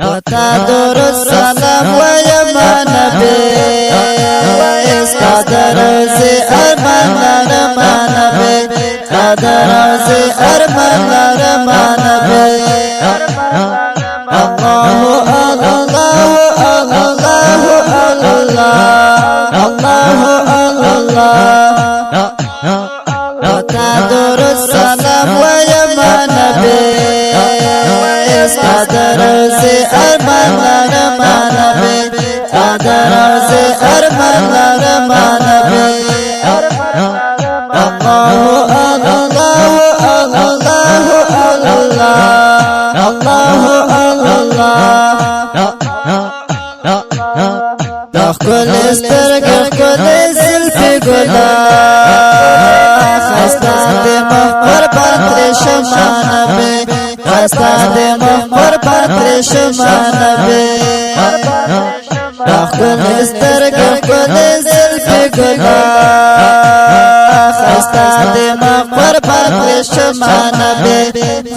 وتا درود سلام ویم نبی قدر زی ارمان لرم نبی قدر زی ارمان لرم نبی الله الله الله الله الله وتا درود سلام ویم نبی قدر زی ارمان لرم نبی قدر زی ارمان لرم نبی الله الله الله الله کل سترګې کل زلفې ګلا خسته دې مخبر پر شمان به خسته دې مخبر پر شمان به کل سترګې کل زلفې ګلا خسته دې مخبر پر شمان به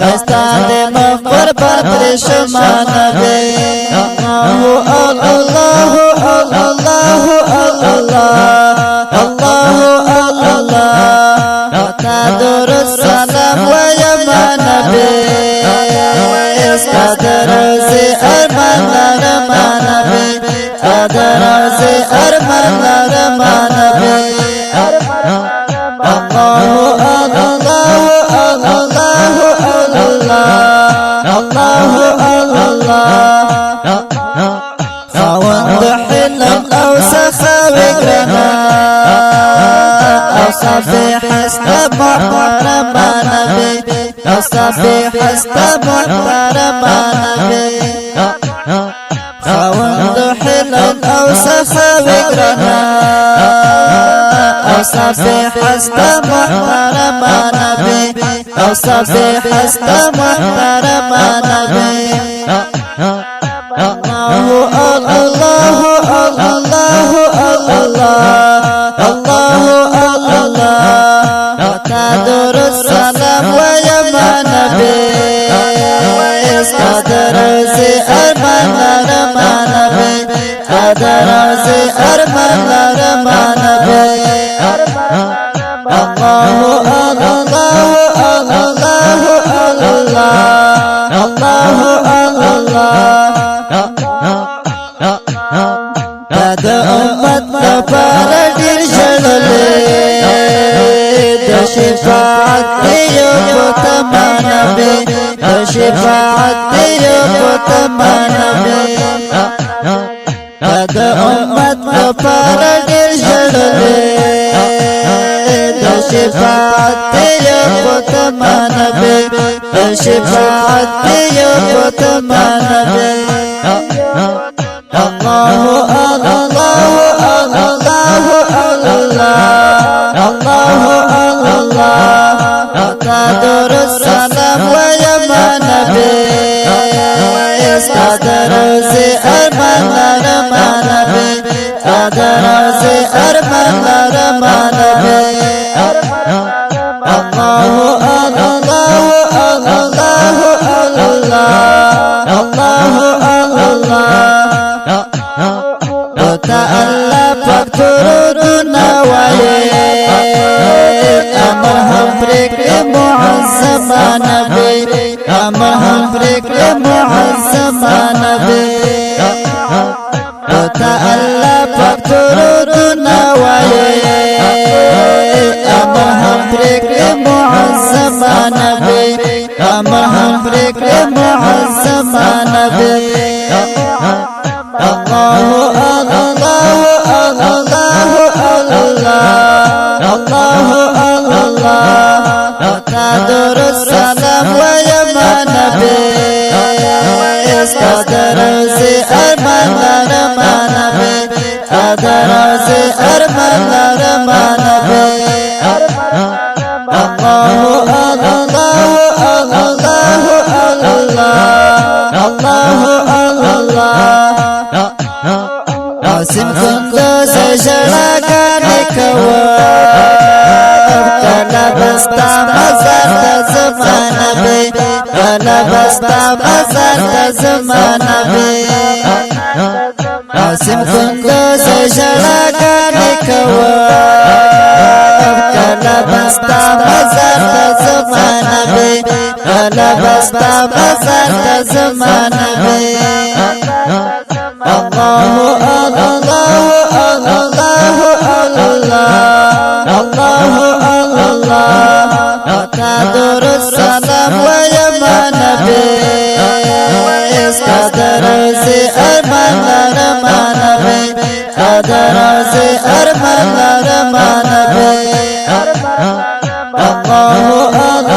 خسته دې مخبر پر شمان به الله درود سلام ویم نبی قدر زی ارمان لرم نبی قدر زی ارمان لرم نبی الله الله الله خوند حلم او سخاوی گرنا صافي حسن محترم نبي صافي حسن محترم نبي خوند حلال او سخاوي گرنا صافي حسن محترم نبي صافي حسن محترم نبي الله الله الله الله درود سلام ویم نبی قدر زی ارمان لرم نبی قدر زی ارمان لرم نبی الله الله د امت لپاره ډیر ژړلې د شفاعت یو پتمانه به د شفاعت یو پتمانه به د امت لپاره ډیر ژړلې د شفاعت یو پتمانه به د شفاعت یو پتمانه به الله الله درود سلام ویم نبی قدر زی ارمان لرم نبی قدر زی ارمان لرم نبی الله الله وتا الله پاک درودنا وایي امر هم فکر معظم نبی امر هم فکر معظم نبی وتا الله پاک درودنا وایي امر هم فکر معظم نبی امر هم فکر معظم نبی الله درود سلام ویم نبی قدر زی ارمان لرم نبی قدر زی ارمان لرم نبی الله الله عاصم کندوز ژړاګانې کوه کله بستا مزار ته زما نبی کلا بستا مزار تا زمانه بی عاصم کندوز جڑاگانی کواب کلا بستا مزار تا زمانه بی کلا بستا مزار تا زمانه بی الله الله الله الله الله تدور السلام ويما نبي قدروزي أرمان رما نبي قدروزي أرمان رما نبي الله الله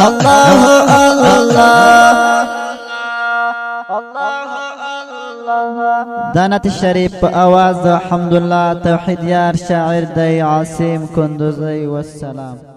الله الله دانت الشريف بأواز الحمد لله توحيد يار شاعر دي عاصم كندوزي والسلام.